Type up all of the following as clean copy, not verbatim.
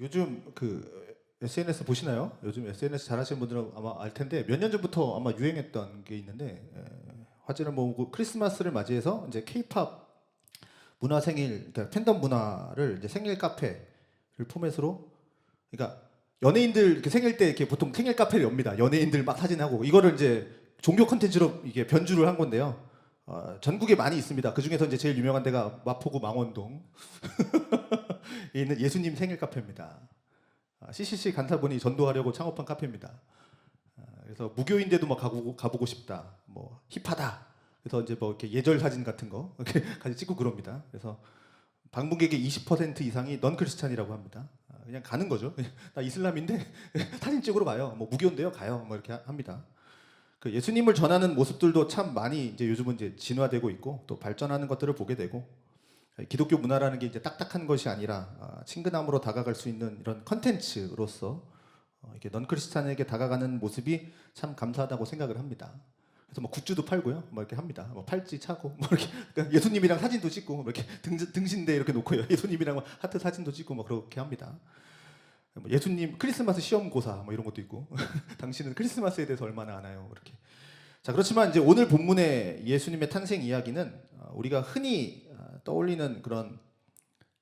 요즘 그 SNS 보시나요? 요즘 SNS 잘하시는 분들은 아마 알 텐데 몇 년 전부터 아마 유행했던 게 있는데 화제를 모으고 크리스마스를 맞이해서 이제 K-팝 문화 생일, 그러니까 팬덤 문화를 이제 생일 카페를 포맷으로, 그러니까 연예인들 이렇게 생일 때 이렇게 보통 생일 카페를 엽니다. 연예인들 막 사진하고 이거를 이제 종교 콘텐츠로 이게 변주를 한 건데요. 전국에 많이 있습니다. 그 중에서 이제 제일 유명한 데가 마포구 망원동 에 있는 예수님 생일 카페입니다. CCC 간사분이 전도하려고 창업한 카페입니다. 그래서 무교인데도 막 가보고 싶다, 뭐 힙하다. 그래서 이제 뭐 이렇게 예절 사진 같은 거 이렇게 같이 찍고 그럽니다. 그래서 방문객의 20% 이상이 넌 크리스찬이라고 합니다. 그냥 가는 거죠. 나 이슬람인데 사진 찍으러 가요. 뭐 무교인데요, 가요. 뭐 이렇게 합니다. 그 예수님을 전하는 모습들도 참 많이 이제 요즘은 이제 진화되고 있고 또 발전하는 것들을 보게 되고, 기독교 문화라는 게 이제 딱딱한 것이 아니라 친근함으로 다가갈 수 있는 이런 컨텐츠로서 이렇게 넌 크리스찬에게 다가가는 모습이 참 감사하다고 생각을 합니다. 그래서 뭐 굿즈도 팔고요, 뭐 이렇게 합니다. 뭐 팔찌 차고, 뭐 이렇게 그러니까 예수님이랑 사진도 찍고, 뭐 이렇게 등신대 이렇게 놓고요, 예수님이랑 하트 사진도 찍고, 뭐 그렇게 합니다. 뭐 예수님 크리스마스 시험고사 뭐 이런 것도 있고 당신은 크리스마스에 대해서 얼마나 아나요? 이렇게. 자, 그렇지만 이제 오늘 본문의 예수님의 탄생 이야기는 우리가 흔히 떠올리는 그런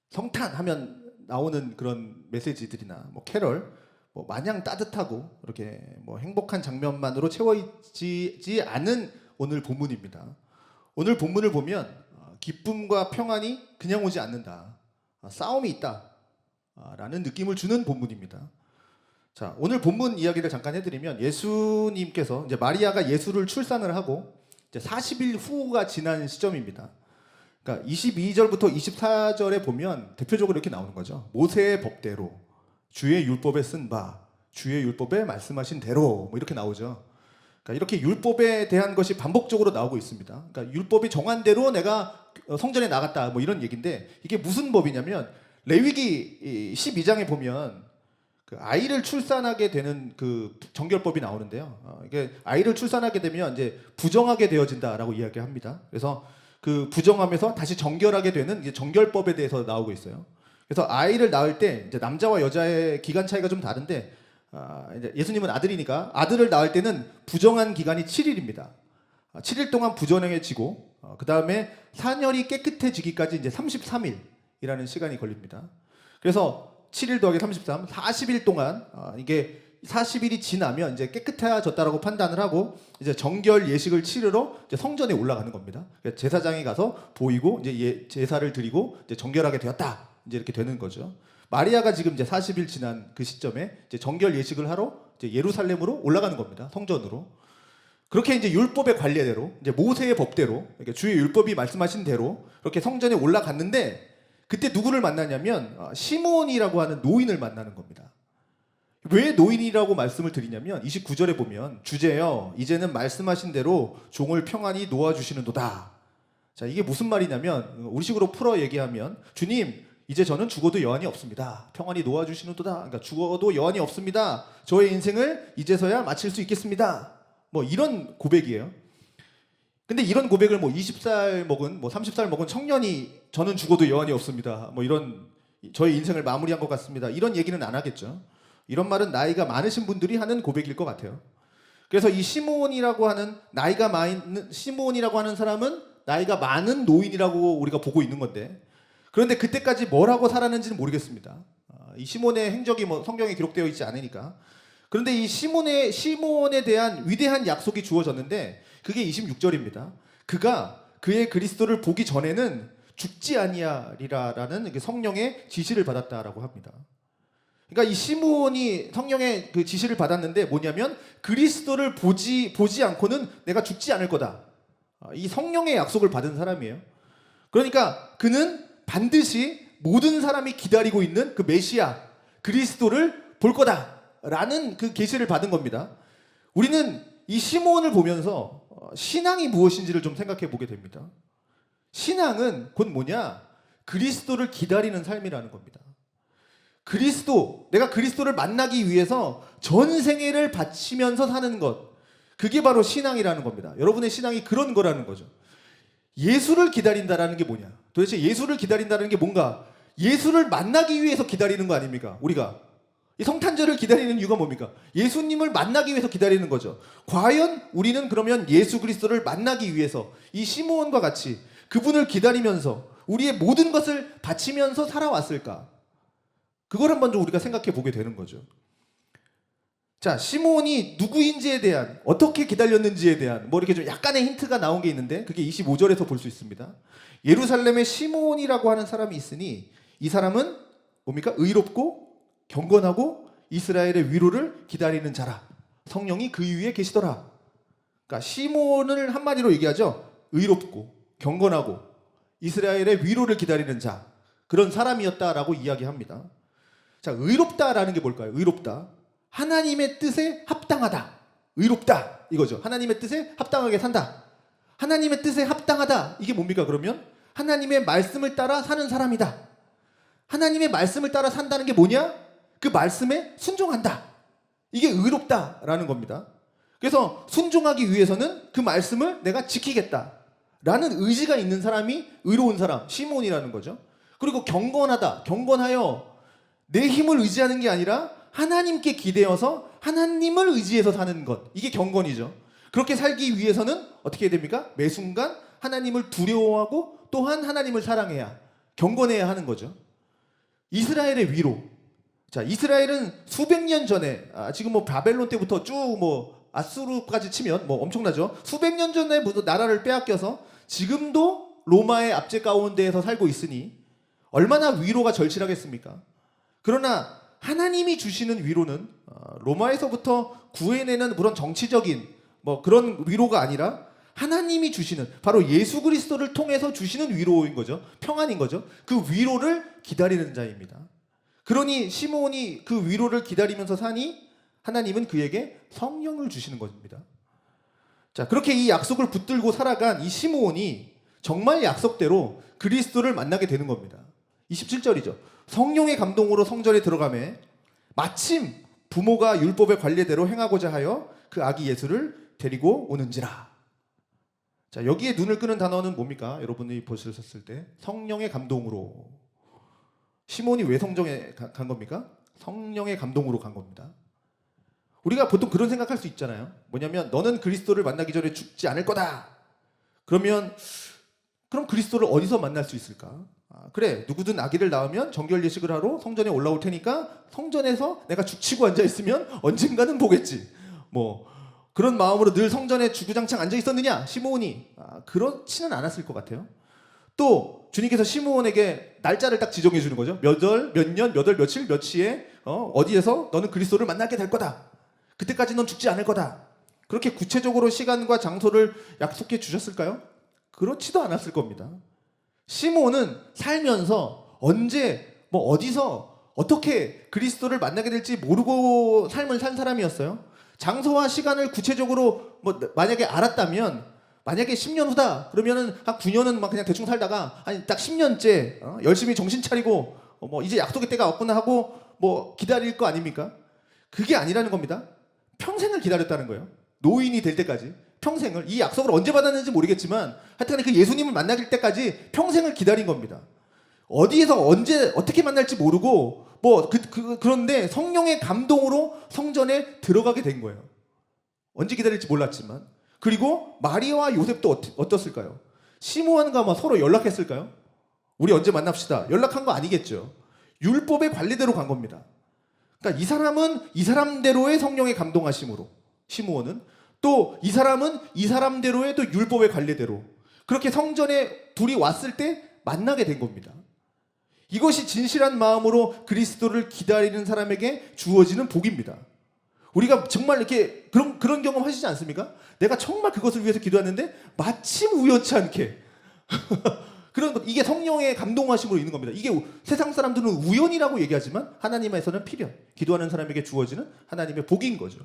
성탄하면 나오는 그런 메시지들이나 뭐 캐럴, 뭐 마냥 따뜻하고 이렇게 뭐 행복한 장면만으로 채워지지 않은 오늘 본문입니다. 오늘 본문을 보면 기쁨과 평안이 그냥 오지 않는다, 싸움이 있다 라는 느낌을 주는 본문입니다. 자, 오늘 본문 이야기를 잠깐 해드리면 예수님께서 이제 마리아가 예수를 출산을 하고 이제 40일 후가 지난 시점입니다. 그러니까 22절부터 24절에 보면 대표적으로 이렇게 나오는 거죠. 모세의 법대로 주의 율법에 쓴 바, 주의 율법에 말씀하신 대로, 뭐 이렇게 나오죠. 그러니까 이렇게 율법에 대한 것이 반복적으로 나오고 있습니다. 그러니까 율법이 정한 대로 내가 성전에 나갔다, 뭐 이런 얘기인데, 이게 무슨 법이냐면 레위기 12장에 보면 그 아이를 출산하게 되는 그 정결법이 나오는데요. 이게 아이를 출산하게 되면 이제 부정하게 되어진다라고 이야기합니다. 그래서 그 부정하면서 다시 정결하게 되는 이제 정결법에 대해서 나오고 있어요. 그래서 아이를 낳을 때 이제 남자와 여자의 기간 차이가 좀 다른데, 이제 예수님은 아들이니까 아들을 낳을 때는 부정한 기간이 7일입니다. 7일 동안 부정해지고 그 다음에 사녀리 깨끗해지기까지 이제 33일이라는 시간이 걸립니다. 그래서 7일 더하기 33, 40일 동안 이게 40일이 지나면 이제 깨끗해졌다라고 판단을 하고 이제 정결 예식을 치르러 이제 성전에 올라가는 겁니다. 제사장이 가서 보이고 이제 제사를 드리고 이제 정결하게 되었다, 이제 이렇게 되는 거죠. 마리아가 지금 이제 40일 지난 그 시점에 이제 정결 예식을 하러 이제 예루살렘으로 올라가는 겁니다. 성전으로. 그렇게 이제 율법의 관례대로, 이제 모세의 법대로, 그러니까 주의 율법이 말씀하신 대로 그렇게 성전에 올라갔는데, 그때 누구를 만나냐면 시몬이라고 하는 노인을 만나는 겁니다. 왜 노인이라고 말씀을 드리냐면 29절에 보면 주제여 이제는 말씀하신 대로 종을 평안히 놓아주시는도다. 자, 이게 무슨 말이냐면 우리식으로 풀어 얘기하면 주님 이제 저는 죽어도 여한이 없습니다. 평안히 놓아주시는도다. 그러니까 죽어도 여한이 없습니다. 저의 인생을 이제서야 마칠 수 있겠습니다. 뭐 이런 고백이에요. 근데 이런 고백을 뭐 20살 먹은 뭐 30살 먹은 청년이 저는 죽어도 여한이 없습니다, 뭐 이런 저의 인생을 마무리한 것 같습니다, 이런 얘기는 안 하겠죠. 이런 말은 나이가 많으신 분들이 하는 고백일 것 같아요. 그래서 이 시몬이라고 하는 시몬이라고 하는 사람은 나이가 많은 노인이라고 우리가 보고 있는 건데, 그런데 그때까지 뭘 하고 살았는지는 모르겠습니다. 이 시몬의 행적이 뭐 성경에 기록되어 있지 않으니까. 그런데 이 시몬에 대한 위대한 약속이 주어졌는데 그게 26절입니다. 그가 그의 그리스도를 보기 전에는 죽지 아니하리라라는 성령의 지시를 받았다라고 합니다. 그러니까 이 시몬이 성령의 그 지시를 받았는데 뭐냐면 그리스도를 보지 않고는 내가 죽지 않을 거다. 이 성령의 약속을 받은 사람이에요. 그러니까 그는 반드시 모든 사람이 기다리고 있는 그 메시아 그리스도를 볼 거다라는 그 계시를 받은 겁니다. 우리는 이 시몬을 보면서 신앙이 무엇인지를 좀 생각해 보게 됩니다. 신앙은 곧 뭐냐? 그리스도를 기다리는 삶이라는 겁니다. 내가 그리스도를 만나기 위해서 전생애를 바치면서 사는 것, 그게 바로 신앙이라는 겁니다. 여러분의 신앙이 그런 거라는 거죠. 예수를 기다린다라는 게 뭐냐? 도대체 예수를 기다린다는 게 뭔가? 예수를 만나기 위해서 기다리는 거 아닙니까? 우리가 이 성탄절을 기다리는 이유가 뭡니까? 예수님을 만나기 위해서 기다리는 거죠. 과연 우리는 그러면 예수 그리스도를 만나기 위해서 이 시므온과 같이 그분을 기다리면서 우리의 모든 것을 바치면서 살아왔을까? 그걸 한번 좀 우리가 생각해 보게 되는 거죠. 자, 시므온이 누구인지에 대한, 어떻게 기다렸는지에 대한 뭐 이렇게 좀 약간의 힌트가 나온 게 있는데 그게 25절에서 볼 수 있습니다. 예루살렘에 시므온이라고 하는 사람이 있으니 이 사람은 뭡니까? 의롭고 경건하고 이스라엘의 위로를 기다리는 자라. 성령이 그 위에 계시더라. 그러니까 시므온을 한마디로 얘기하죠. 의롭고 경건하고 이스라엘의 위로를 기다리는 자. 그런 사람이었다라고 이야기합니다. 자, 의롭다라는 게 뭘까요? 의롭다. 하나님의 뜻에 합당하다. 의롭다. 이거죠. 하나님의 뜻에 합당하게 산다. 하나님의 뜻에 합당하다. 이게 뭡니까? 그러면 하나님의 말씀을 따라 사는 사람이다. 하나님의 말씀을 따라 산다는 게 뭐냐? 그 말씀에 순종한다. 이게 의롭다라는 겁니다. 그래서 순종하기 위해서는 그 말씀을 내가 지키겠다라는 의지가 있는 사람이 의로운 사람, 시므온이라는 거죠. 그리고 경건하다. 경건하여 내 힘을 의지하는 게 아니라 하나님께 기대어서 하나님을 의지해서 사는 것. 이게 경건이죠. 그렇게 살기 위해서는 어떻게 해야 됩니까? 매 순간 하나님을 두려워하고 또한 하나님을 사랑해야, 경건해야 하는 거죠. 이스라엘의 위로. 자, 이스라엘은 수백 년 전에, 지금 뭐 바벨론 때부터 쭉 뭐 아수르까지 치면 뭐 엄청나죠. 수백 년 전에 나라를 빼앗겨서 지금도 로마의 압제 가운데에서 살고 있으니 얼마나 위로가 절실하겠습니까? 그러나 하나님이 주시는 위로는 로마에서부터 구해내는 그런 정치적인 뭐 그런 위로가 아니라 하나님이 주시는, 바로 예수 그리스도를 통해서 주시는 위로인 거죠. 평안인 거죠. 그 위로를 기다리는 자입니다. 그러니 시므온이 그 위로를 기다리면서 사니 하나님은 그에게 성령을 주시는 것입니다. 자, 그렇게 이 약속을 붙들고 살아간 이 시므온이 정말 약속대로 그리스도를 만나게 되는 겁니다. 27절이죠. 성령의 감동으로 성전에 들어가매 마침 부모가 율법의 관례대로 행하고자 하여 그 아기 예수를 데리고 오는지라. 자, 여기에 눈을 끄는 단어는 뭡니까? 여러분이 보셨을 때 성령의 감동으로. 시몬이 왜 성전에 간 겁니까? 성령의 감동으로 간 겁니다. 우리가 보통 그런 생각할 수 있잖아요. 뭐냐면 너는 그리스도를 만나기 전에 죽지 않을 거다. 그럼 그리스도를 어디서 만날 수 있을까? 그래, 누구든 아기를 낳으면 정결 예식을 하러 성전에 올라올 테니까 성전에서 내가 죽치고 앉아 있으면 언젠가는 보겠지. 뭐 그런 마음으로 늘 성전에 주구장창 앉아 있었느냐? 시므온이 그렇지는 않았을 것 같아요. 또 주님께서 시므온에게 날짜를 딱 지정해 주는 거죠. 몇 월, 몇 년, 몇 월, 며칠, 며칠에 어디에서 너는 그리스도를 만나게 될 거다. 그때까지 넌 죽지 않을 거다. 그렇게 구체적으로 시간과 장소를 약속해 주셨을까요? 그렇지도 않았을 겁니다. 시므온은 살면서 언제 뭐 어디서 어떻게 그리스도를 만나게 될지 모르고 삶을 산 사람이었어요. 장소와 시간을 구체적으로 뭐 만약에 알았다면, 만약에 10년 후다 그러면은 한 9년은 막 그냥 대충 살다가 아니 딱 10년째 열심히 정신 차리고 뭐 이제 약속의 때가 왔구나 하고 뭐 기다릴 거 아닙니까? 그게 아니라는 겁니다. 평생을 기다렸다는 거예요. 노인이 될 때까지 평생을, 이 약속을 언제 받았는지 모르겠지만 하여튼 그 예수님을 만날 때까지 평생을 기다린 겁니다. 어디에서 언제 어떻게 만날지 모르고 그런데 성령의 감동으로 성전에 들어가게 된 거예요. 언제 기다릴지 몰랐지만. 그리고 마리아와 요셉도 어떻을까요? 시므온과 서로 연락했을까요? 우리 언제 만납시다. 연락한 거 아니겠죠. 율법의 관례대로 간 겁니다. 그러니까 이 사람은 이 사람대로의 성령의 감동하심으로, 시므온은 또 이 사람은 이 사람대로의 또 율법의 관례대로 그렇게 성전에 둘이 왔을 때 만나게 된 겁니다. 이것이 진실한 마음으로 그리스도를 기다리는 사람에게 주어지는 복입니다. 우리가 정말 이렇게 그런 경험 하시지 않습니까? 내가 정말 그것을 위해서 기도했는데 마침 우연치 않게 그런 것, 이게 성령의 감동하심으로 있는 겁니다. 이게 세상 사람들은 우연이라고 얘기하지만 하나님에서는 필연, 기도하는 사람에게 주어지는 하나님의 복인 거죠.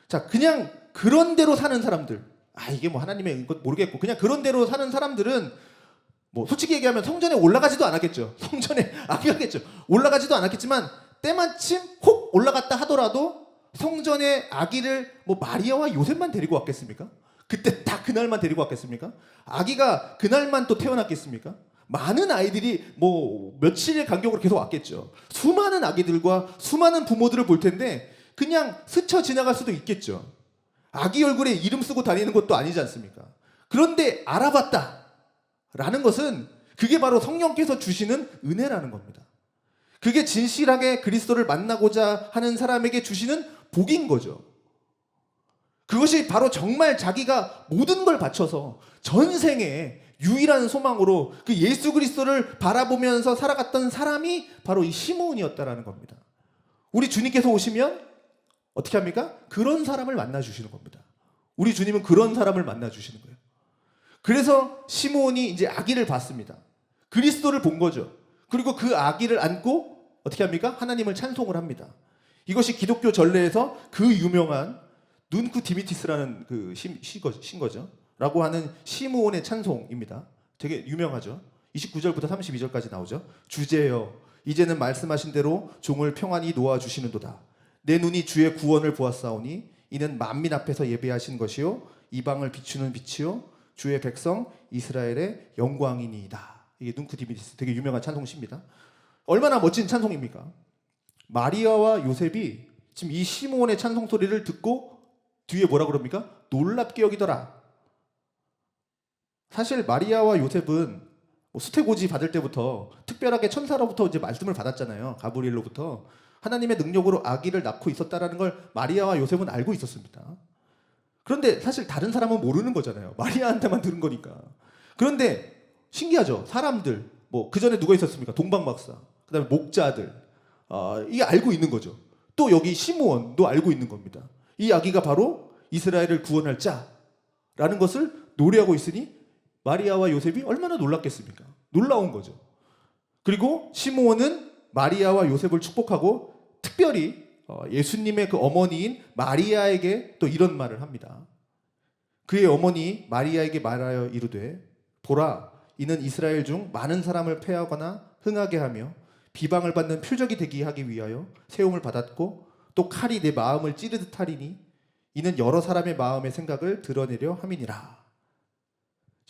자, 그냥 그런 대로 사는 사람들, 이게 뭐 하나님의 것 모르겠고 그냥 그런 대로 사는 사람들은 뭐 솔직히 얘기하면 성전에 올라가지도 않았겠죠. 성전에 안 가겠죠. 올라가지도 않았겠지만 때마침 혹 올라갔다 하더라도 성전에 아기를 뭐 마리아와 요셉만 데리고 왔겠습니까? 그때 딱 그날만 데리고 왔겠습니까? 아기가 그날만 또 태어났겠습니까? 많은 아이들이 뭐 며칠의 간격으로 계속 왔겠죠. 수많은 아기들과 수많은 부모들을 볼 텐데 그냥 스쳐 지나갈 수도 있겠죠. 아기 얼굴에 이름 쓰고 다니는 것도 아니지 않습니까? 그런데 알아봤다라는 것은 그게 바로 성령께서 주시는 은혜라는 겁니다. 그게 진실하게 그리스도를 만나고자 하는 사람에게 주시는 복인 거죠. 그것이 바로 정말 자기가 모든 걸 바쳐서 전생에 유일한 소망으로 그 예수 그리스도를 바라보면서 살아갔던 사람이 바로 이 시므온이었다라는 겁니다. 우리 주님께서 오시면 어떻게 합니까? 그런 사람을 만나 주시는 겁니다. 우리 주님은 그런 사람을 만나 주시는 거예요. 그래서 시므온이 이제 아기를 봤습니다. 그리스도를 본 거죠. 그리고 그 아기를 안고 어떻게 합니까? 하나님을 찬송을 합니다. 이것이 기독교 전례에서 그 유명한 눈쿠 디미티스라는 그 신거죠. 라고 하는 시므온의 찬송입니다. 되게 유명하죠. 29절부터 32절까지 나오죠. 주제여 이제는 말씀하신 대로 종을 평안히 놓아주시는도다. 내 눈이 주의 구원을 보았사오니 이는 만민 앞에서 예배하신 것이요 이방을 비추는 빛이요 주의 백성 이스라엘의 영광이니이다. 이게 눈쿠 디미티스 되게 유명한 찬송시입니다. 얼마나 멋진 찬송입니까? 마리아와 요셉이 지금 이 시므온의 찬송 소리를 듣고 뒤에 뭐라 그럽니까? 놀랍게 여기더라. 사실 마리아와 요셉은 수태고지 받을 때부터 특별하게 천사로부터 이제 말씀을 받았잖아요. 가브리엘로부터 하나님의 능력으로 아기를 낳고 있었다라는 걸 마리아와 요셉은 알고 있었습니다. 그런데 사실 다른 사람은 모르는 거잖아요. 마리아한테만 들은 거니까. 그런데 신기하죠. 사람들 뭐 그 전에 누가 있었습니까? 동방 박사, 그다음에 목자들, 이게 알고 있는 거죠. 또 여기 시므온도 알고 있는 겁니다. 이 아기가 바로 이스라엘을 구원할 자라는 것을 노래하고 있으니 마리아와 요셉이 얼마나 놀랐겠습니까? 놀라운 거죠. 그리고 시므온은 마리아와 요셉을 축복하고 특별히 예수님의 그 어머니인 마리아에게 또 이런 말을 합니다. 그의 어머니 마리아에게 말하여 이르되 보라 이는 이스라엘 중 많은 사람을 패하거나 흥하게 하며 비방을 받는 표적이 되게 하기 위하여 세움을 받았고 또 칼이 내 마음을 찌르듯 하리니 이는 여러 사람의 마음의 생각을 드러내려 함이니라.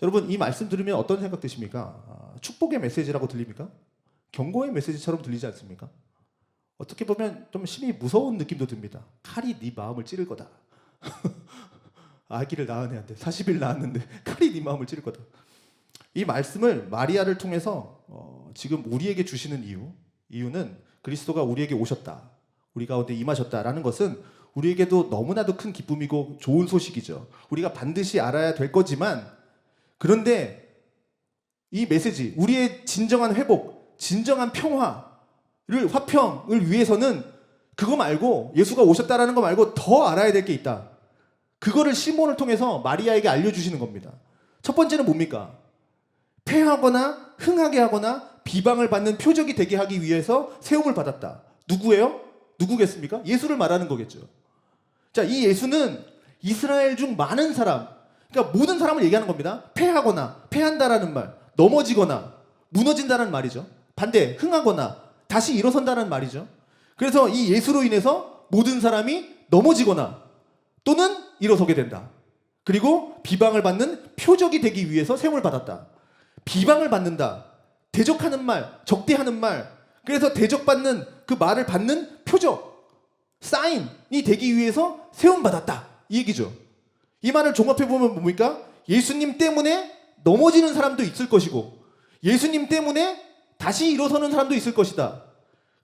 여러분 이 말씀 들으면 어떤 생각 드십니까? 축복의 메시지라고 들립니까? 경고의 메시지처럼 들리지 않습니까? 어떻게 보면 좀 심히 무서운 느낌도 듭니다. 칼이 네 마음을 찌를 거다. 아기를 낳은 애한테 40일 낳았는데 칼이 네 마음을 찌를 거다. 이 말씀을 마리아를 통해서 지금 우리에게 주시는 이유는 그리스도가 우리에게 오셨다. 우리 가운데 임하셨다라는 것은 우리에게도 너무나도 큰 기쁨이고 좋은 소식이죠. 우리가 반드시 알아야 될 거지만 그런데 이 메시지, 우리의 진정한 회복, 진정한 평화를 화평을 위해서는 그거 말고 예수가 오셨다라는 거 말고 더 알아야 될 게 있다. 그거를 시몬을 통해서 마리아에게 알려주시는 겁니다. 첫 번째는 뭡니까? 패하거나 흥하게 하거나 비방을 받는 표적이 되게 하기 위해서 세움을 받았다. 누구예요? 누구겠습니까? 예수를 말하는 거겠죠. 자, 이 예수는 이스라엘 중 많은 사람, 그러니까 모든 사람을 얘기하는 겁니다. 패하거나, 패한다라는 말, 넘어지거나, 무너진다는 말이죠. 반대, 흥하거나, 다시 일어선다는 말이죠. 그래서 이 예수로 인해서 모든 사람이 넘어지거나 또는 일어서게 된다. 그리고 비방을 받는 표적이 되기 위해서 세움을 받았다. 비방을 받는다. 대적하는 말, 적대하는 말, 그래서 대적받는 그 말을 받는 표적, 사인이 되기 위해서 세움받았다. 이 얘기죠. 이 말을 종합해보면 뭡니까? 예수님 때문에 넘어지는 사람도 있을 것이고 예수님 때문에 다시 일어서는 사람도 있을 것이다.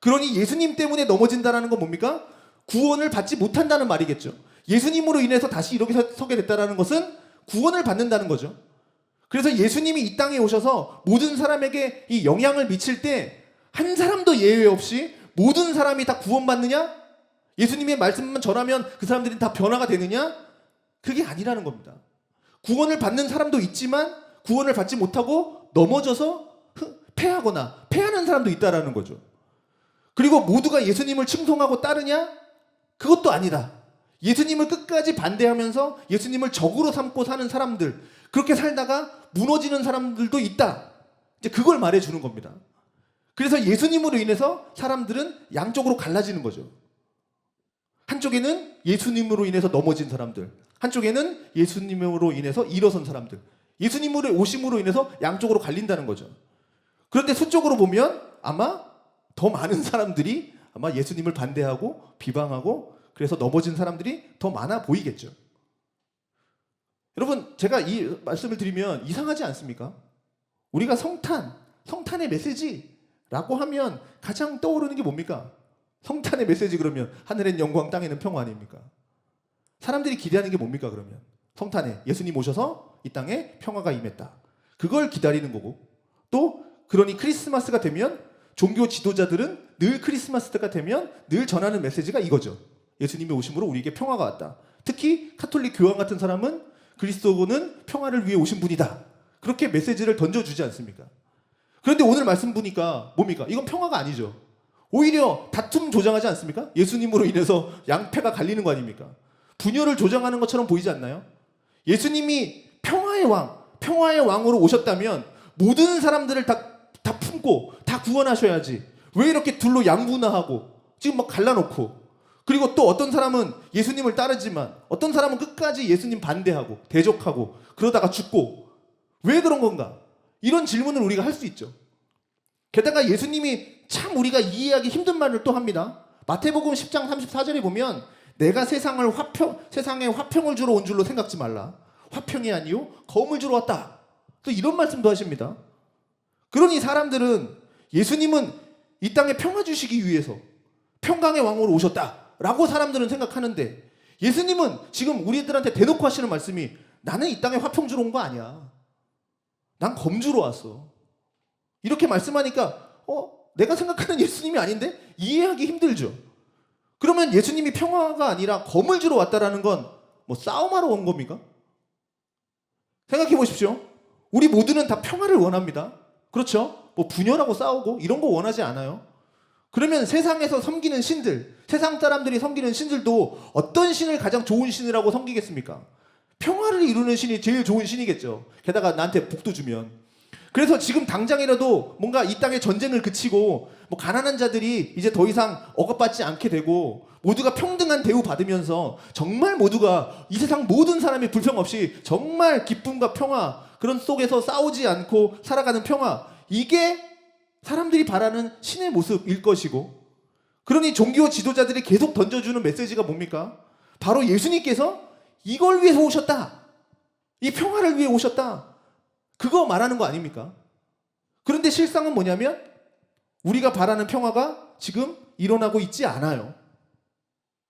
그러니 예수님 때문에 넘어진다는 건 뭡니까? 구원을 받지 못한다는 말이겠죠. 예수님으로 인해서 다시 이렇게 서게 됐다는 것은 구원을 받는다는 거죠. 그래서 예수님이 이 땅에 오셔서 모든 사람에게 이 영향을 미칠 때 한 사람도 예외 없이 모든 사람이 다 구원받느냐? 예수님의 말씀만 전하면 그 사람들이 다 변화가 되느냐? 그게 아니라는 겁니다. 구원을 받는 사람도 있지만 구원을 받지 못하고 넘어져서 패하거나 패하는 사람도 있다라는 거죠. 그리고 모두가 예수님을 칭송하고 따르냐? 그것도 아니다. 예수님을 끝까지 반대하면서 예수님을 적으로 삼고 사는 사람들, 그렇게 살다가 무너지는 사람들도 있다. 이제 그걸 말해주는 겁니다. 그래서 예수님으로 인해서 사람들은 양쪽으로 갈라지는 거죠. 한쪽에는 예수님으로 인해서 넘어진 사람들, 한쪽에는 예수님으로 인해서 일어선 사람들, 예수님으로 오심으로 인해서 양쪽으로 갈린다는 거죠. 그런데 수적으로 보면 아마 더 많은 사람들이 아마 예수님을 반대하고 비방하고 그래서 넘어진 사람들이 더 많아 보이겠죠. 여러분, 제가 이 말씀을 드리면 이상하지 않습니까? 우리가 성탄의 메시지라고 하면 가장 떠오르는 게 뭡니까? 성탄의 메시지 그러면 하늘엔 영광 땅에는 평화 아닙니까? 사람들이 기대하는 게 뭡니까 그러면? 성탄에 예수님 오셔서 이 땅에 평화가 임했다. 그걸 기다리는 거고, 또 그러니 크리스마스가 되면 종교 지도자들은 늘 크리스마스가 되면 늘 전하는 메시지가 이거죠. 예수님이 오심으로 우리에게 평화가 왔다. 특히 카톨릭 교황 같은 사람은 그리스도는 평화를 위해 오신 분이다. 그렇게 메시지를 던져주지 않습니까? 그런데 오늘 말씀 보니까 뭡니까? 이건 평화가 아니죠. 오히려 다툼 조장하지 않습니까? 예수님으로 인해서 양패가 갈리는 거 아닙니까? 분열을 조장하는 것처럼 보이지 않나요? 예수님이 평화의 왕으로 오셨다면 모든 사람들을 다 품고 다 구원하셔야지. 왜 이렇게 둘로 양분화하고 지금 막 갈라놓고, 그리고 또 어떤 사람은 예수님을 따르지만 어떤 사람은 끝까지 예수님 반대하고 대적하고 그러다가 죽고, 왜 그런 건가? 이런 질문을 우리가 할 수 있죠. 게다가 예수님이 참 우리가 이해하기 힘든 말을 또 합니다. 마태복음 10장 34절에 보면 내가 세상에 화평을 주러 온 줄로 생각지 말라. 화평이 아니요 검을 주러 왔다. 또 이런 말씀도 하십니다. 그러니 사람들은 예수님은 이 땅에 평화 주시기 위해서 평강의 왕으로 오셨다라고 사람들은 생각하는데, 예수님은 지금 우리들한테 대놓고 하시는 말씀이 나는 이 땅에 화평 주러 온 거 아니야. 난 검 주러 왔어. 이렇게 말씀하니까 내가 생각하는 예수님이 아닌데? 이해하기 힘들죠. 그러면 예수님이 평화가 아니라 검을 주러 왔다라는 건 뭐 싸움하러 온 겁니까? 생각해 보십시오. 우리 모두는 다 평화를 원합니다. 그렇죠? 뭐 분열하고 싸우고 이런 거 원하지 않아요. 그러면 세상에서 섬기는 신들, 세상 사람들이 섬기는 신들도 어떤 신을 가장 좋은 신이라고 섬기겠습니까? 평화를 이루는 신이 제일 좋은 신이겠죠. 게다가 나한테 복도 주면. 그래서 지금 당장이라도 뭔가 이 땅의 전쟁을 그치고 뭐 가난한 자들이 이제 더 이상 억압받지 않게 되고 모두가 평등한 대우 받으면서 정말 모두가 이 세상 모든 사람이 불평 없이 정말 기쁨과 평화, 그런 속에서 싸우지 않고 살아가는 평화, 이게 사람들이 바라는 신의 모습일 것이고, 그러니 종교 지도자들이 계속 던져주는 메시지가 뭡니까? 바로 예수님께서 이걸 위해서 오셨다. 이 평화를 위해 오셨다. 그거 말하는 거 아닙니까? 그런데 실상은 뭐냐면 우리가 바라는 평화가 지금 일어나고 있지 않아요.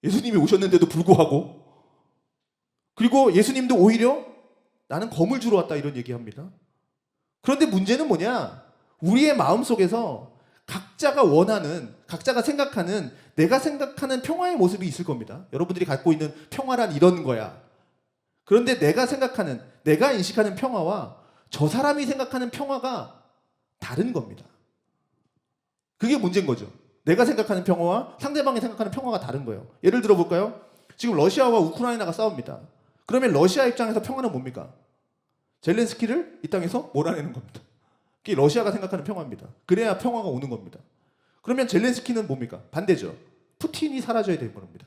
예수님이 오셨는데도 불구하고. 그리고 예수님도 오히려 나는 검을 주러 왔다 이런 얘기합니다. 그런데 문제는 뭐냐? 우리의 마음속에서 각자가 원하는, 각자가 생각하는, 내가 생각하는 평화의 모습이 있을 겁니다. 여러분들이 갖고 있는 평화란 이런 거야. 그런데 내가 생각하는, 내가 인식하는 평화와 저 사람이 생각하는 평화가 다른 겁니다. 그게 문제인 거죠. 내가 생각하는 평화와 상대방이 생각하는 평화가 다른 거예요. 예를 들어 볼까요? 지금 러시아와 우크라이나가 싸웁니다. 그러면 러시아 입장에서 평화는 뭡니까? 젤렌스키를 이 땅에서 몰아내는 겁니다. 그게 러시아가 생각하는 평화입니다. 그래야 평화가 오는 겁니다. 그러면 젤렌스키는 뭡니까? 반대죠. 푸틴이 사라져야 되는 겁니다.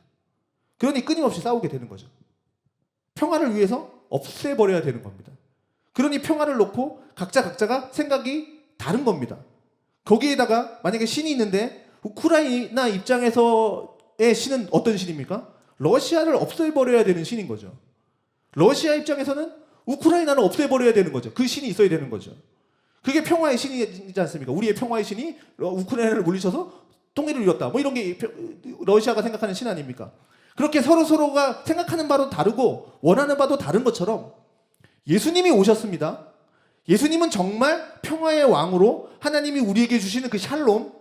그러니 끊임없이 싸우게 되는 거죠. 평화를 위해서 없애버려야 되는 겁니다. 그러니 평화를 놓고 각자가 생각이 다른 겁니다. 거기에다가 만약에 신이 있는데 우크라이나 입장에서의 신은 어떤 신입니까? 러시아를 없애버려야 되는 신인 거죠. 러시아 입장에서는 우크라이나를 없애버려야 되는 거죠. 그 신이 있어야 되는 거죠. 그게 평화의 신이지 않습니까? 우리의 평화의 신이 우크라이나를 물리쳐서 통일을 이뤘다. 뭐 이런 게 러시아가 생각하는 신 아닙니까? 그렇게 서로가 생각하는 바도 다르고 원하는 바도 다른 것처럼 예수님이 오셨습니다. 예수님은 정말 평화의 왕으로 하나님이 우리에게 주시는 그 샬롬,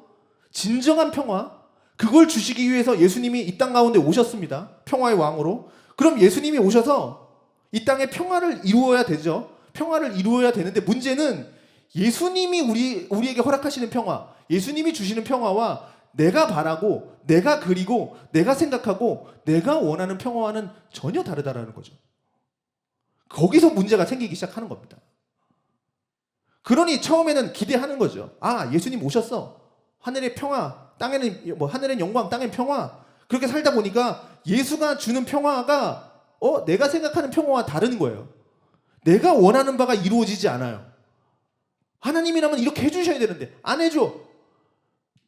진정한 평화, 그걸 주시기 위해서 예수님이 이 땅 가운데 오셨습니다. 평화의 왕으로. 그럼 예수님이 오셔서 이 땅에 평화를 이루어야 되죠. 평화를 이루어야 되는데 문제는 예수님이 우리에게 허락하시는 평화, 예수님이 주시는 평화와 내가 바라고, 내가 그리고, 내가 생각하고, 내가 원하는 평화와는 전혀 다르다라는 거죠. 거기서 문제가 생기기 시작하는 겁니다. 그러니 처음에는 기대하는 거죠. 아, 예수님 오셨어. 하늘의 평화, 땅에는 하늘의 영광, 땅엔 평화. 그렇게 살다 보니까 예수가 주는 평화가 내가 생각하는 평화와 다른 거예요. 내가 원하는 바가 이루어지지 않아요. 하나님이라면 이렇게 해주셔야 되는데 안 해줘.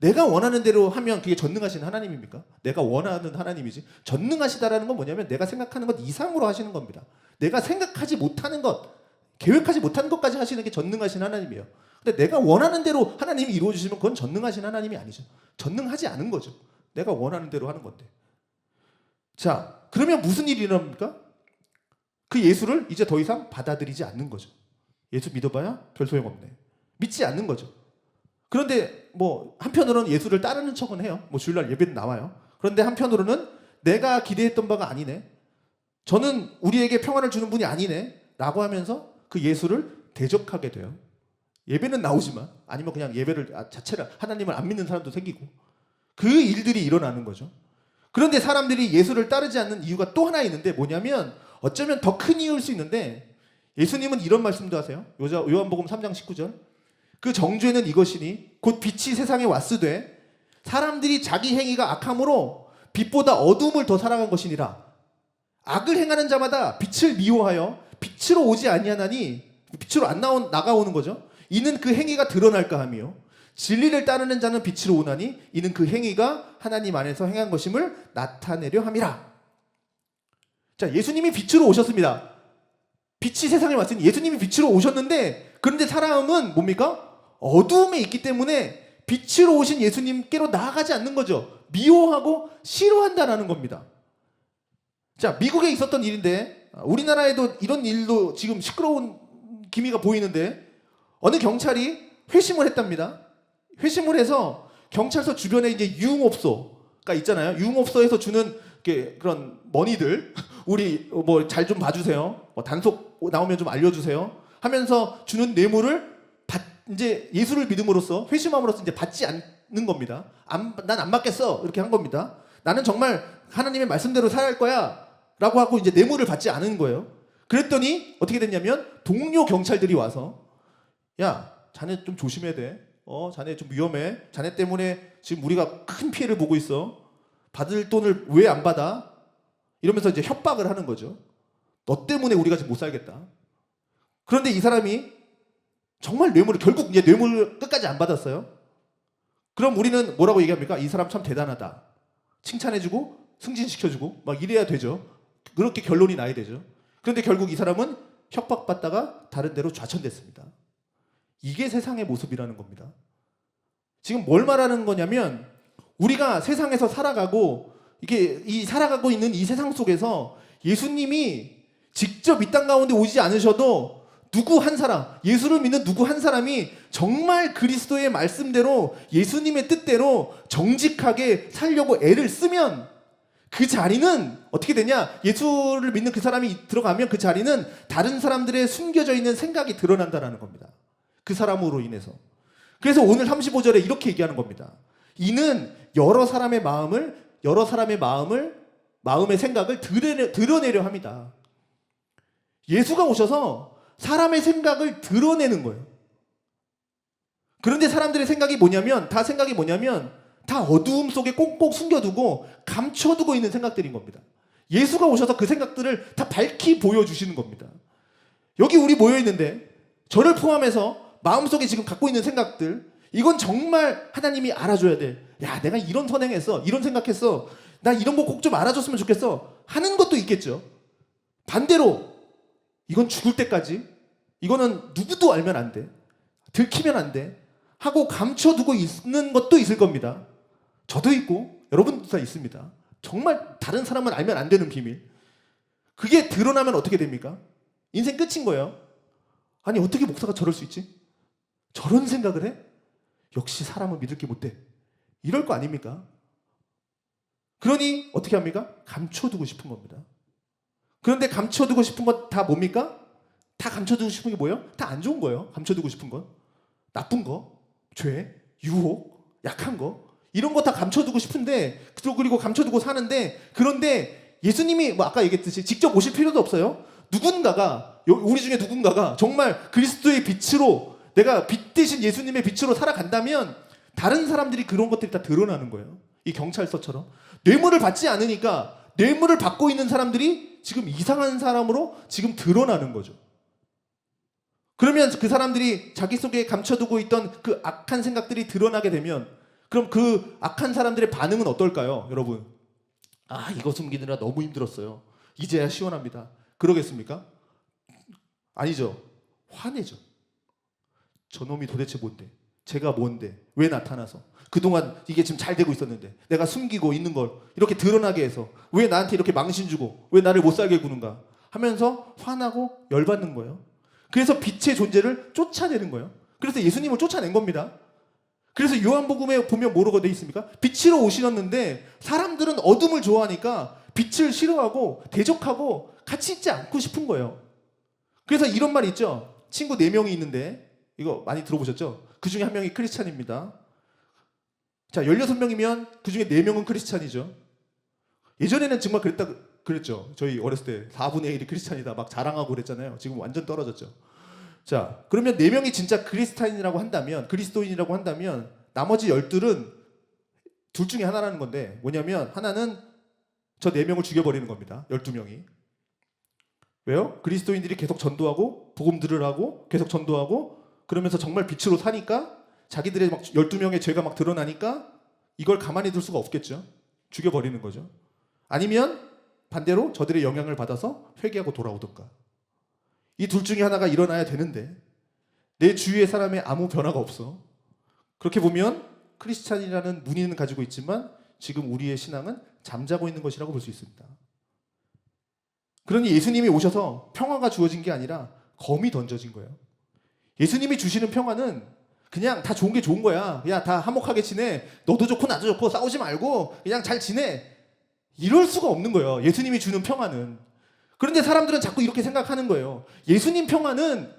내가 원하는 대로 하면 그게 전능하신 하나님입니까? 내가 원하는 하나님이지. 전능하시다라는 건 뭐냐면 내가 생각하는 것 이상으로 하시는 겁니다. 내가 생각하지 못하는 것, 계획하지 못하는 것까지 하시는 게 전능하신 하나님이에요. 근데 내가 원하는 대로 하나님이 이루어주시면 그건 전능하신 하나님이 아니죠. 전능하지 않은 거죠. 내가 원하는 대로 하는 건데. 자, 그러면 무슨 일이 일어납니까? 그 예수를 이제 더 이상 받아들이지 않는 거죠. 예수 믿어봐야 별 소용없네. 믿지 않는 거죠. 그런데 뭐 한편으로는 예수를 따르는 척은 해요. 뭐 주일날 예배는 나와요. 그런데 한편으로는 내가 기대했던 바가 아니네. 저는 우리에게 평안을 주는 분이 아니네. 라고 하면서 그 예수를 대적하게 돼요. 예배는 나오지만 아니면 그냥 예배를 자체를 하나님을 안 믿는 사람도 생기고 그 일들이 일어나는 거죠. 그런데 사람들이 예수를 따르지 않는 이유가 또 하나 있는데 뭐냐면 어쩌면 더 큰 이유일 수 있는데 예수님은 이런 말씀도 하세요. 요한복음 3장 19절. 그 정죄는 이것이니 곧 빛이 세상에 왔으되 사람들이 자기 행위가 악함으로 빛보다 어둠을 더 사랑한 것이니라. 악을 행하는 자마다 빛을 미워하여 빛으로 오지 아니하나니 빛으로 안 나가오는 거죠. 이는 그 행위가 드러날까 하며 진리를 따르는 자는 빛으로 오나니 이는 그 행위가 하나님 안에서 행한 것임을 나타내려 함이라. 자, 예수님이 빛으로 오셨습니다. 빛이 세상에 왔으니 예수님이 빛으로 오셨는데 그런데 사람은 뭡니까? 어두움에 있기 때문에 빛으로 오신 예수님께로 나아가지 않는 거죠. 미워하고 싫어한다라는 겁니다. 자, 미국에 있었던 일인데 우리나라에도 이런 일도 지금 시끄러운 기미가 보이는데 어느 경찰이 회심을 했답니다. 회심을 해서 경찰서 주변에 이제 유흥업소가 있잖아요. 유흥업소에서 주는 그런 머니들 우리 뭐 잘 좀 봐주세요. 단속 나오면 좀 알려주세요. 하면서 주는 뇌물을 이제 예수를 믿음으로써 회심함으로써 이제 받지 않는 겁니다. 난 안 받겠어 이렇게 한 겁니다. 나는 정말 하나님의 말씀대로 살아갈 거야라고 하고 이제 뇌물을 받지 않은 거예요. 그랬더니 어떻게 됐냐면 동료 경찰들이 와서 야, 자네 좀 조심해야 돼. 자네 좀 위험해. 자네 때문에 지금 우리가 큰 피해를 보고 있어. 받을 돈을 왜 안 받아? 이러면서 이제 협박을 하는 거죠. 너 때문에 우리가 지금 못 살겠다. 그런데 이 사람이 정말 결국 이제 뇌물을 끝까지 안 받았어요. 그럼 우리는 뭐라고 얘기합니까? 이 사람 참 대단하다. 칭찬해주고 승진시켜주고 막 이래야 되죠. 그렇게 결론이 나야 되죠. 그런데 결국 이 사람은 협박받다가 다른 데로 좌천됐습니다. 이게 세상의 모습이라는 겁니다. 지금 뭘 말하는 거냐면 우리가 세상에서 살아가고 살아가고 있는 이 세상 속에서 예수님이 직접 이 땅 가운데 오지 않으셔도 누구 한 사람, 예수를 믿는 누구 한 사람이 정말 그리스도의 말씀대로 예수님의 뜻대로 정직하게 살려고 애를 쓰면 그 자리는 어떻게 되냐? 예수를 믿는 그 사람이 들어가면 그 자리는 다른 사람들의 숨겨져 있는 생각이 드러난다는 겁니다. 그 사람으로 인해서. 그래서 오늘 35절에 이렇게 얘기하는 겁니다. 이는 여러 사람의 마음의 생각을 드러내려 합니다. 예수가 오셔서 사람의 생각을 드러내는 거예요. 그런데 사람들의 생각이 뭐냐면 다 어두움 속에 꽁꽁 숨겨두고 감춰두고 있는 생각들인 겁니다. 예수가 오셔서 그 생각들을 다 밝히 보여주시는 겁니다. 여기 우리 모여있는데 저를 포함해서 마음속에 지금 갖고 있는 생각들, 이건 정말 하나님이 알아줘야 돼. 야, 내가 이런 선행했어, 이런 생각했어, 나 이런 거 꼭 좀 알아줬으면 좋겠어 하는 것도 있겠죠. 반대로 이건 죽을 때까지, 이거는 누구도 알면 안 돼, 들키면 안 돼 하고 감춰두고 있는 것도 있을 겁니다. 저도 있고 여러분도 다 있습니다. 정말 다른 사람은 알면 안 되는 비밀. 그게 드러나면 어떻게 됩니까? 인생 끝인 거예요. 아니, 어떻게 목사가 저럴 수 있지? 저런 생각을 해? 역시 사람은 믿을 게 못 돼. 이럴 거 아닙니까? 그러니 어떻게 합니까? 감춰두고 싶은 겁니다. 그런데 감춰두고 싶은 건 다 뭡니까? 다 감춰두고 싶은 게 뭐예요? 다 안 좋은 거예요. 감춰두고 싶은 건 나쁜 거, 죄, 유혹, 약한 거, 이런 거 다 감춰두고 싶은데, 그리고 감춰두고 사는데, 그런데 예수님이 뭐 아까 얘기했듯이 직접 오실 필요도 없어요. 우리 중에 누군가가 정말 그리스도의 빛으로, 내가 빛 대신 예수님의 빛으로 살아간다면 다른 사람들이 그런 것들이 다 드러나는 거예요. 이 경찰서처럼 뇌물을 받지 않으니까 뇌물을 받고 있는 사람들이 지금 이상한 사람으로 지금 드러나는 거죠. 그러면 그 사람들이 자기 속에 감춰두고 있던 그 악한 생각들이 드러나게 되면 그럼 그 악한 사람들의 반응은 어떨까요? 여러분, 아, 이거 숨기느라 너무 힘들었어요. 이제야 시원합니다. 그러겠습니까? 아니죠. 화내죠. 저놈이 도대체 뭔데? 제가 뭔데? 왜 나타나서? 그동안 이게 지금 잘 되고 있었는데 내가 숨기고 있는 걸 이렇게 드러나게 해서 왜 나한테 이렇게 망신 주고 왜 나를 못 살게 구는가 하면서 화나고 열받는 거예요. 그래서 빛의 존재를 쫓아내는 거예요. 그래서 예수님을 쫓아낸 겁니다. 그래서 요한복음에 보면 뭐라고 돼 있습니까? 빛으로 오시었는데 사람들은 어둠을 좋아하니까 빛을 싫어하고 대적하고 같이 있지 않고 싶은 거예요. 그래서 이런 말 있죠. 친구 4명이 있는데 이거 많이 들어보셨죠? 그 중에 한 명이 크리스찬입니다. 자, 16명이면 그 중에 4명은 크리스찬이죠. 예전에는 정말 그랬죠. 저희 어렸을 때 4분의 1이 크리스찬이다 막 자랑하고 그랬잖아요. 지금 완전 떨어졌죠. 자, 그러면 4명이 진짜 그리스도인이라고 한다면 나머지 12은 둘 중에 하나라는 건데 뭐냐면 하나는 저 4명을 죽여버리는 겁니다. 12명이. 왜요? 그리스도인들이 계속 전도하고 복음 들으라고 계속 전도하고 그러면서 정말 빛으로 사니까 자기들의 막 12명의 죄가 막 드러나니까 이걸 가만히 둘 수가 없겠죠. 죽여버리는 거죠. 아니면 반대로 저들의 영향을 받아서 회개하고 돌아오던가. 이 둘 중에 하나가 일어나야 되는데 내 주위의 사람에 아무 변화가 없어. 그렇게 보면 크리스찬이라는 무늬는 가지고 있지만 지금 우리의 신앙은 잠자고 있는 것이라고 볼 수 있습니다. 그러니 예수님이 오셔서 평화가 주어진 게 아니라 검이 던져진 거예요. 예수님이 주시는 평화는 그냥 다 좋은 게 좋은 거야. 그냥 다 화목하게 지내. 너도 좋고 나도 좋고 싸우지 말고 그냥 잘 지내. 이럴 수가 없는 거예요. 예수님이 주는 평화는. 그런데 사람들은 자꾸 이렇게 생각하는 거예요. 예수님 평화는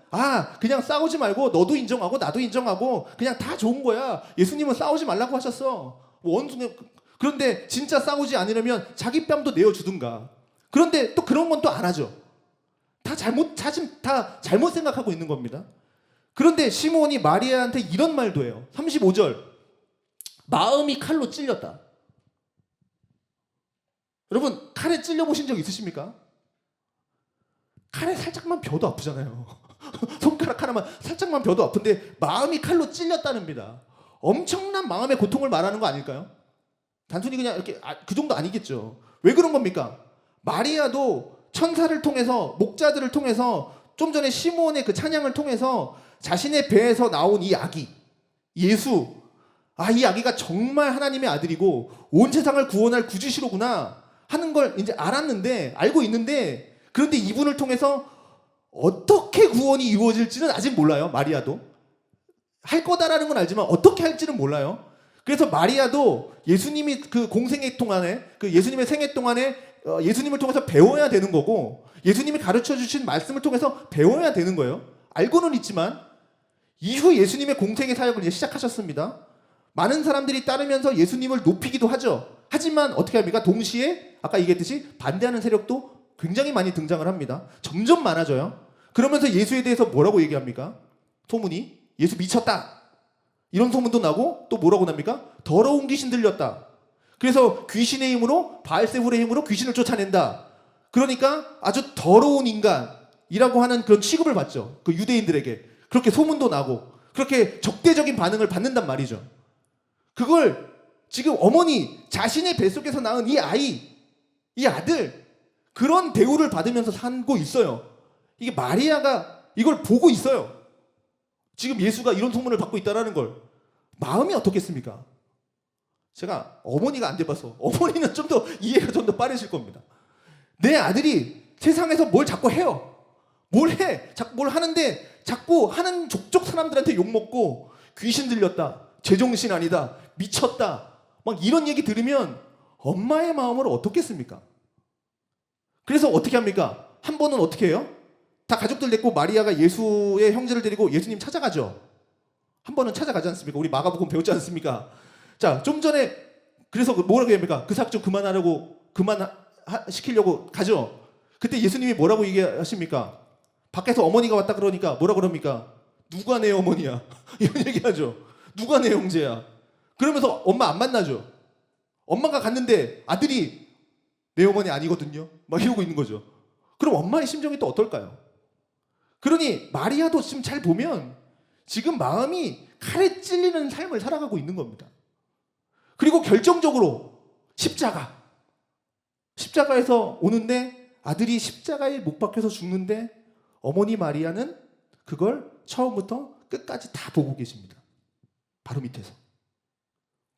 그냥 싸우지 말고 너도 인정하고 나도 인정하고 그냥 다 좋은 거야. 예수님은 싸우지 말라고 하셨어. 그런데 진짜 싸우지 않으려면 자기 뺨도 내어주든가. 그런데 또 그런 건 또 안 하죠. 다 잘못 생각하고 있는 겁니다. 그런데 시므온이 마리아한테 이런 말도 해요. 35절. 마음이 칼로 찔렸다. 여러분, 칼에 찔려 보신 적 있으십니까? 칼에 살짝만 벼도 아프잖아요. 손가락 하나만 살짝만 벼도 아픈데 마음이 칼로 찔렸다는니다. 엄청난 마음의 고통을 말하는 거 아닐까요? 단순히 그냥 이렇게 그 정도 아니겠죠. 왜 그런 겁니까? 마리아도 천사를 통해서 목자들을 통해서 좀 전에 시므온의 그 찬양을 통해서 자신의 배에서 나온 이 아기 예수 이 아기가 정말 하나님의 아들이고 온 세상을 구원할 구주시로구나 하는 걸 이제 알고 있는데 그런데 이분을 통해서 어떻게 구원이 이루어질지는 아직 몰라요. 마리아도 할 거다라는 건 알지만 어떻게 할지는 몰라요. 그래서 마리아도 예수님이 그 공생애 동안에 그 예수님의 생애 동안에 예수님을 통해서 배워야 되는 거고 예수님이 가르쳐 주신 말씀을 통해서 배워야 되는 거예요. 알고는 있지만 이후 예수님의 공생의 사역을 이제 시작하셨습니다. 많은 사람들이 따르면서 예수님을 높이기도 하죠. 하지만 어떻게 합니까? 동시에 아까 얘기했듯이 반대하는 세력도 굉장히 많이 등장을 합니다. 점점 많아져요. 그러면서 예수에 대해서 뭐라고 얘기합니까? 소문이 예수 미쳤다. 이런 소문도 나고 또 뭐라고 납니까? 더러운 귀신 들렸다. 그래서 귀신의 힘으로 바알세불의 힘으로 귀신을 쫓아낸다. 그러니까 아주 더러운 인간이라고 하는 그런 취급을 받죠. 그 유대인들에게. 그렇게 소문도 나고 그렇게 적대적인 반응을 받는단 말이죠. 그걸 지금 어머니 자신의 뱃속에서 낳은 이 아이, 이 아들 그런 대우를 받으면서 살고 있어요. 이게 마리아가 이걸 보고 있어요. 지금 예수가 이런 소문을 받고 있다는 걸. 마음이 어떻겠습니까? 제가 어머니가 안 돼봐서 어머니는 좀 더 이해가 좀 더 빠르실 겁니다. 내 아들이 세상에서 뭘 자꾸 해요. 자꾸 뭘 하는데 자꾸 하는 족족 사람들한테 욕먹고 귀신 들렸다. 제정신 아니다. 미쳤다. 막 이런 얘기 들으면 엄마의 마음을 어떻겠습니까? 그래서 어떻게 합니까? 한 번은 어떻게 해요? 다 가족들 데리고 마리아가 예수의 형제를 데리고 예수님 찾아가죠. 한 번은 찾아가지 않습니까? 우리 마가복음 배웠지 않습니까? 자, 좀 전에 그래서 뭐라고 합니까? 그 사역 좀 시키려고 가죠. 그때 예수님이 뭐라고 얘기하십니까? 밖에서 어머니가 왔다 그러니까 뭐라 그럽니까? 누가 내 어머니야? 이런 얘기하죠. 누가 내 형제야? 그러면서 엄마 안 만나죠. 엄마가 갔는데 아들이 내 어머니 아니거든요. 막 이러고 있는 거죠. 그럼 엄마의 심정이 또 어떨까요? 그러니 마리아도 지금 잘 보면 지금 마음이 칼에 찔리는 삶을 살아가고 있는 겁니다. 그리고 결정적으로 십자가에서 오는데 아들이 십자가에 못 박혀서 죽는데 어머니 마리아는 그걸 처음부터 끝까지 다 보고 계십니다. 바로 밑에서.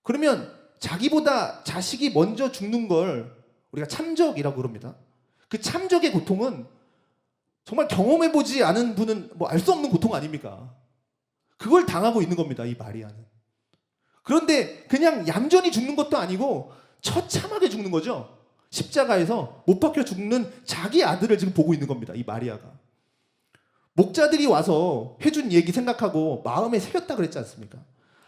그러면 자기보다 자식이 먼저 죽는 걸 우리가 참적이라고 그럽니다. 그 참적의 고통은 정말 경험해보지 않은 분은 뭐 알 수 없는 고통 아닙니까? 그걸 당하고 있는 겁니다, 이 마리아는. 그런데 그냥 얌전히 죽는 것도 아니고 처참하게 죽는 거죠. 십자가에서 못 박혀 죽는 자기 아들을 지금 보고 있는 겁니다, 이 마리아가. 목자들이 와서 해준 얘기 생각하고 마음에 새겼다 그랬지 않습니까?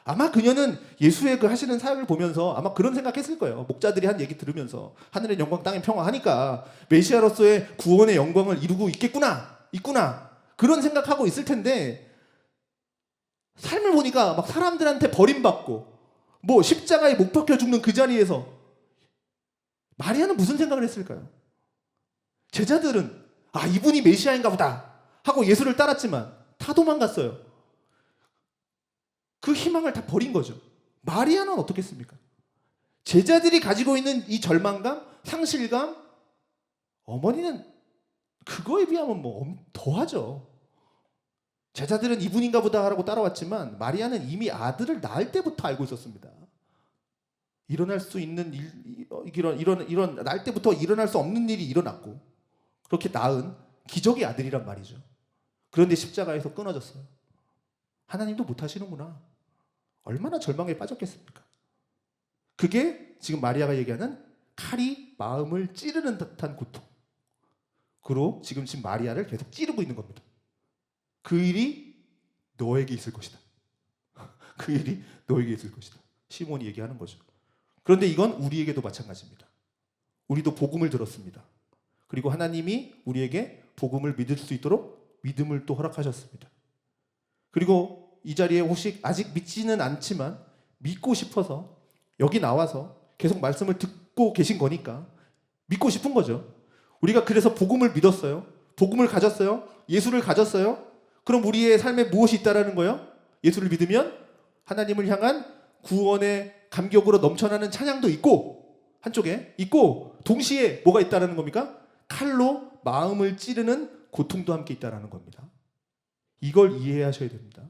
아마 그녀는 예수의 그 하시는 사역을 보면서 아마 그런 생각했을 거예요. 목자들이 한 얘기 들으면서 하늘의 영광 땅의 평화 하니까 메시아로서의 구원의 영광을 이루고 있구나. 그런 생각하고 있을 텐데 삶을 보니까 막 사람들한테 버림받고 뭐 십자가에 못 박혀 죽는 그 자리에서 마리아는 무슨 생각을 했을까요? 제자들은 이분이 메시아인가 보다 하고 예수를 따랐지만 다 도망갔어요. 그 희망을 다 버린 거죠. 마리아는 어떻겠습니까? 제자들이 가지고 있는 이 절망감, 상실감, 어머니는 그거에 비하면 뭐 더하죠. 제자들은 이분인가 보다 하고 따라왔지만 마리아는 이미 아들을 낳을 때부터 알고 있었습니다. 일어날 수 있는 이런 낳을 때부터 일어날 수 없는 일이 일어났고 그렇게 낳은 기적의 아들이란 말이죠. 그런데 십자가에서 끊어졌어요. 하나님도 못하시는구나. 얼마나 절망에 빠졌겠습니까? 그게 지금 마리아가 얘기하는 칼이 마음을 찌르는 듯한 고통. 그리고 지금 마리아를 계속 찌르고 있는 겁니다. 그 일이 너에게 있을 것이다. 그 일이 너에게 있을 것이다. 시몬이 얘기하는 거죠. 그런데 이건 우리에게도 마찬가지입니다. 우리도 복음을 들었습니다. 그리고 하나님이 우리에게 복음을 믿을 수 있도록 믿음을 또 허락하셨습니다. 그리고 이 자리에 혹시 아직 믿지는 않지만 믿고 싶어서 여기 나와서 계속 말씀을 듣고 계신 거니까 믿고 싶은 거죠. 우리가 그래서 복음을 믿었어요. 복음을 가졌어요. 예수를 가졌어요. 그럼 우리의 삶에 무엇이 있다라는 거예요? 예수를 믿으면 하나님을 향한 구원의 감격으로 넘쳐나는 찬양도 있고 한쪽에 있고 동시에 뭐가 있다라는 겁니까? 칼로 마음을 찌르는 고통도 함께 있다라는 겁니다. 이걸 이해하셔야 됩니다.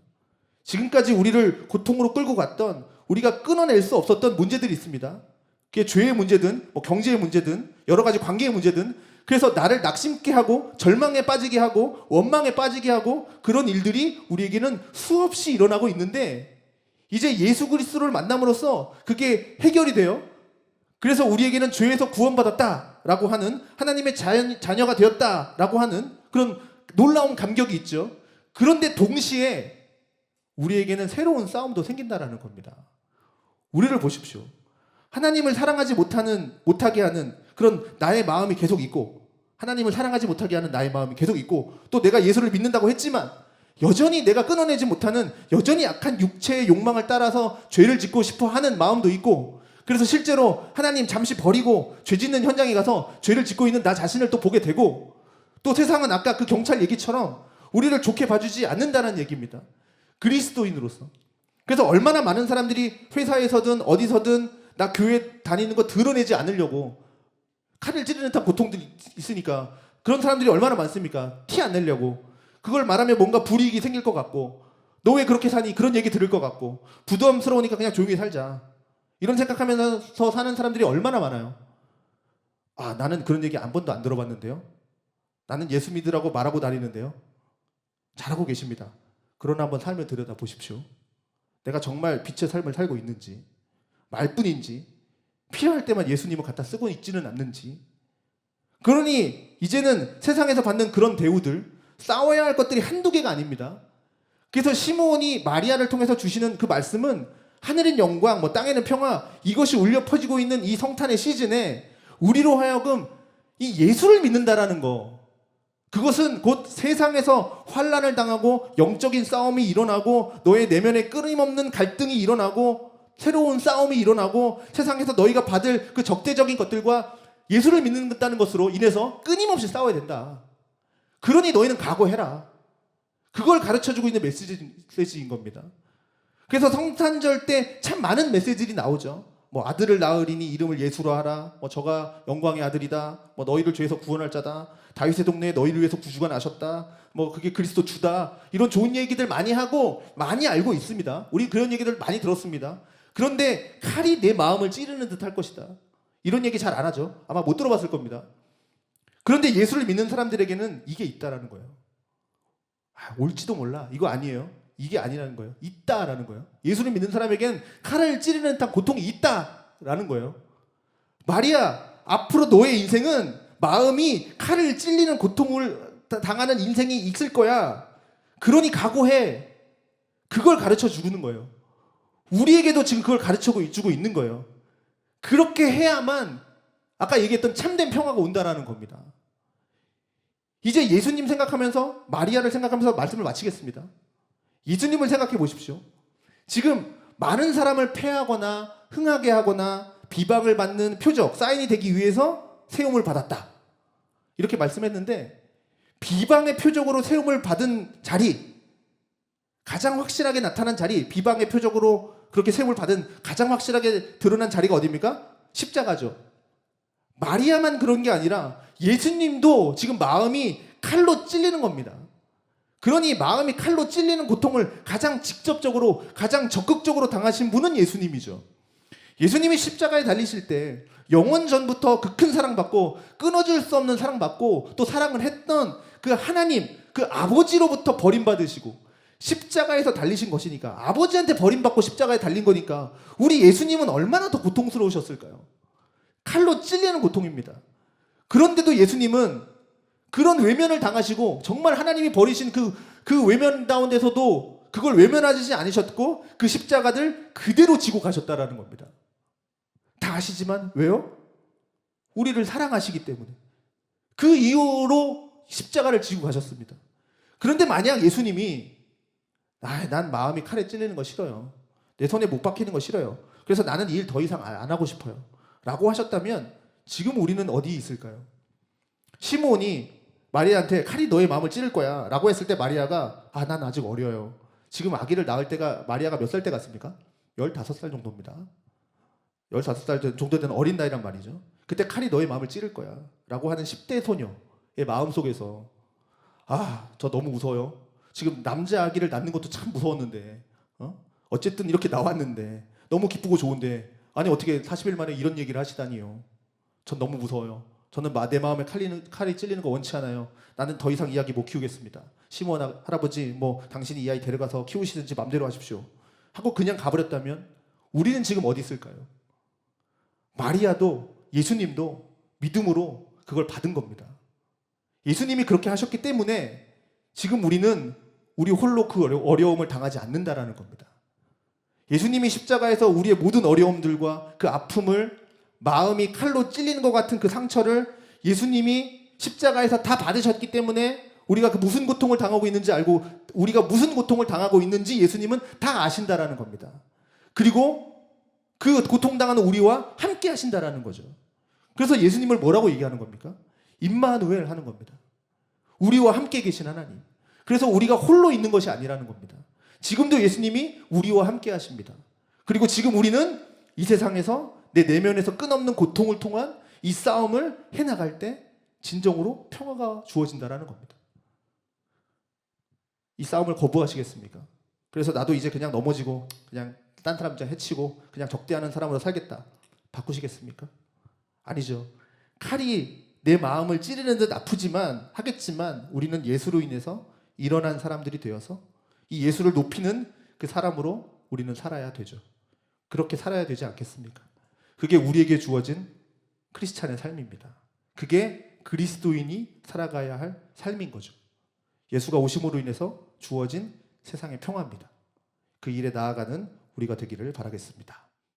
지금까지 우리를 고통으로 끌고 갔던 우리가 끊어낼 수 없었던 문제들이 있습니다. 그게 죄의 문제든 뭐 경제의 문제든 여러 가지 관계의 문제든 그래서 나를 낙심케 하고 절망에 빠지게 하고 원망에 빠지게 하고 그런 일들이 우리에게는 수없이 일어나고 있는데 이제 예수 그리스도를 만남으로써 그게 해결이 돼요. 그래서 우리에게는 죄에서 구원받았다라고 하는 하나님의 자녀가 되었다라고 하는 그런 놀라운 감격이 있죠. 그런데 동시에 우리에게는 새로운 싸움도 생긴다라는 겁니다. 우리를 보십시오. 하나님을 사랑하지 못하게 하는 그런 나의 마음이 계속 있고 하나님을 사랑하지 못하게 하는 나의 마음이 계속 있고 또 내가 예수를 믿는다고 했지만 여전히 내가 끊어내지 못하는 여전히 약한 육체의 욕망을 따라서 죄를 짓고 싶어 하는 마음도 있고 그래서 실제로 하나님 잠시 버리고 죄 짓는 현장에 가서 죄를 짓고 있는 나 자신을 또 보게 되고 또 세상은 아까 그 경찰 얘기처럼 우리를 좋게 봐주지 않는다는 얘기입니다. 그리스도인으로서. 그래서 얼마나 많은 사람들이 회사에서든 어디서든 나 교회 다니는 거 드러내지 않으려고 칼을 찌르는 듯한 고통들이 있으니까 그런 사람들이 얼마나 많습니까? 티 안 내려고. 그걸 말하면 뭔가 불이익이 생길 것 같고 너 왜 그렇게 사니? 그런 얘기 들을 것 같고 부담스러우니까 그냥 조용히 살자. 이런 생각하면서 사는 사람들이 얼마나 많아요. 나는 그런 얘기 한 번도 안 들어봤는데요. 나는 예수 믿으라고 말하고 다니는데요. 잘하고 계십니다. 그러나 한번 삶을 들여다보십시오. 내가 정말 빛의 삶을 살고 있는지 말뿐인지 필요할 때만 예수님을 갖다 쓰고 있지는 않는지. 그러니 이제는 세상에서 받는 그런 대우들 싸워야 할 것들이 한두 개가 아닙니다. 그래서 시므온이 마리아를 통해서 주시는 그 말씀은 하늘은 영광, 땅에는 평화 이것이 울려 퍼지고 있는 이 성탄의 시즌에 우리로 하여금 이 예수를 믿는다라는 거 그것은 곧 세상에서 환난을 당하고 영적인 싸움이 일어나고 너의 내면에 끊임없는 갈등이 일어나고 새로운 싸움이 일어나고 세상에서 너희가 받을 그 적대적인 것들과 예수를 믿는다는 것으로 인해서 끊임없이 싸워야 된다. 그러니 너희는 각오해라. 그걸 가르쳐주고 있는 메시지인 겁니다. 그래서 성탄절 때 참 많은 메시지들이 나오죠. 뭐 아들을 낳으리니 이름을 예수로 하라. 뭐 저가 영광의 아들이다. 뭐 너희를 죄에서 구원할 자다. 다윗의 동네에 너희를 위해서 구주가 나셨다. 뭐 그게 그리스도 주다. 이런 좋은 얘기들 많이 하고 많이 알고 있습니다. 우리 그런 얘기들 많이 들었습니다. 그런데 칼이 내 마음을 찌르는 듯 할 것이다. 이런 얘기 잘 안 하죠. 아마 못 들어봤을 겁니다. 그런데 예수를 믿는 사람들에게는 이게 있다라는 거예요. 올지도 몰라. 이거 아니에요. 이게 아니라는 거예요. 있다라는 거예요. 예수를 믿는 사람에게는 칼을 찌르는 듯한 고통이 있다라는 거예요. 마리아, 앞으로 너의 인생은 마음이 칼을 찔리는 고통을 당하는 인생이 있을 거야. 그러니 각오해. 그걸 가르쳐 주는 거예요. 우리에게도 지금 그걸 가르쳐 주고 있는 거예요. 그렇게 해야만 아까 얘기했던 참된 평화가 온다라는 겁니다. 이제 예수님 생각하면서 마리아를 생각하면서 말씀을 마치겠습니다. 예수님을 생각해 보십시오. 지금 많은 사람을 폐하거나 흥하게 하거나 비방을 받는 표적, 사인이 되기 위해서 세움을 받았다. 이렇게 말씀했는데 비방의 표적으로 세움을 받은 자리, 가장 확실하게 나타난 자리, 비방의 표적으로 그렇게 세움을 받은 가장 확실하게 드러난 자리가 어디입니까? 십자가죠. 마리아만 그런 게 아니라 예수님도 지금 마음이 칼로 찔리는 겁니다. 그러니 마음이 칼로 찔리는 고통을 가장 직접적으로, 가장 적극적으로 당하신 분은 예수님이죠. 예수님이 십자가에 달리실 때 영원 전부터 그 큰 사랑받고 끊어질 수 없는 사랑받고 또 사랑을 했던 그 하나님, 그 아버지로부터 버림받으시고 십자가에서 달리신 것이니까, 아버지한테 버림받고 십자가에 달린 거니까 우리 예수님은 얼마나 더 고통스러우셨을까요? 칼로 찔리는 고통입니다. 그런데도 예수님은 그런 외면을 당하시고 정말 하나님이 버리신 그 외면 가운데서도 그걸 외면하지 않으셨고 그 십자가를 그대로 지고 가셨다라는 겁니다. 다 아시지만 왜요? 우리를 사랑하시기 때문에 그 이유로 십자가를 지고 가셨습니다. 그런데 만약 예수님이 난 마음이 칼에 찔리는 거 싫어요. 내 손에 못 박히는 거 싫어요. 그래서 나는 이 일 더 이상 안 하고 싶어요. 라고 하셨다면 지금 우리는 어디에 있을까요? 시몬이 마리아한테 칼이 너의 마음을 찌를 거야 라고 했을 때 마리아가 난 아직 어려요. 지금 아기를 낳을 때가 마리아가 몇 살 때 같습니까? 15살 정도입니다. 15살 정도 되는 어린 나이란 말이죠. 그때 칼이 너의 마음을 찌를 거야 라고 하는 10대 소녀의 마음속에서 저 너무 무서워요. 지금 남자 아기를 낳는 것도 참 무서웠는데 어쨌든 이렇게 나왔는데 너무 기쁘고 좋은데 아니 어떻게 40일 만에 이런 얘기를 하시다니요. 전 너무 무서워요. 저는 내 마음에 칼이 찔리는 거 원치 않아요. 나는 더 이상 이 아기 못 키우겠습니다. 시몬 할아버지 당신이 이 아이 데려가서 키우시든지 맘대로 하십시오 하고 그냥 가버렸다면 우리는 지금 어디 있을까요? 마리아도 예수님도 믿음으로 그걸 받은 겁니다. 예수님이 그렇게 하셨기 때문에 지금 우리 홀로 그 어려움을 당하지 않는다라는 겁니다. 예수님이 십자가에서 우리의 모든 어려움들과 그 아픔을, 마음이 칼로 찔리는 것 같은 그 상처를 예수님이 십자가에서 다 받으셨기 때문에 우리가 그 무슨 고통을 당하고 있는지 알고 우리가 무슨 고통을 당하고 있는지 예수님은 다 아신다라는 겁니다. 그리고 그 고통당하는 우리와 함께 하신다라는 거죠. 그래서 예수님을 뭐라고 얘기하는 겁니까? 임마누엘 하는 겁니다. 우리와 함께 계신 하나님. 그래서 우리가 홀로 있는 것이 아니라는 겁니다. 지금도 예수님이 우리와 함께 하십니다. 그리고 지금 우리는 이 세상에서 내 내면에서 끝없는 고통을 통한 이 싸움을 해나갈 때 진정으로 평화가 주어진다라는 겁니다. 이 싸움을 거부하시겠습니까? 그래서 나도 이제 그냥 넘어지고 그냥 딴 사람 해치고 그냥 적대하는 사람으로 살겠다. 바꾸시겠습니까? 아니죠. 칼이 내 마음을 찌르는 듯 하겠지만 우리는 예수로 인해서 일어난 사람들이 되어서 이 예수를 높이는 그 사람으로 우리는 살아야 되죠. 그렇게 살아야 되지 않겠습니까? 그게 우리에게 주어진 크리스찬의 삶입니다. 그게 그리스도인이 살아가야 할 삶인 거죠. 예수가 오심으로 인해서 주어진 세상의 평화입니다. 그 일에 나아가는 우리가 되기를 바라겠습니다.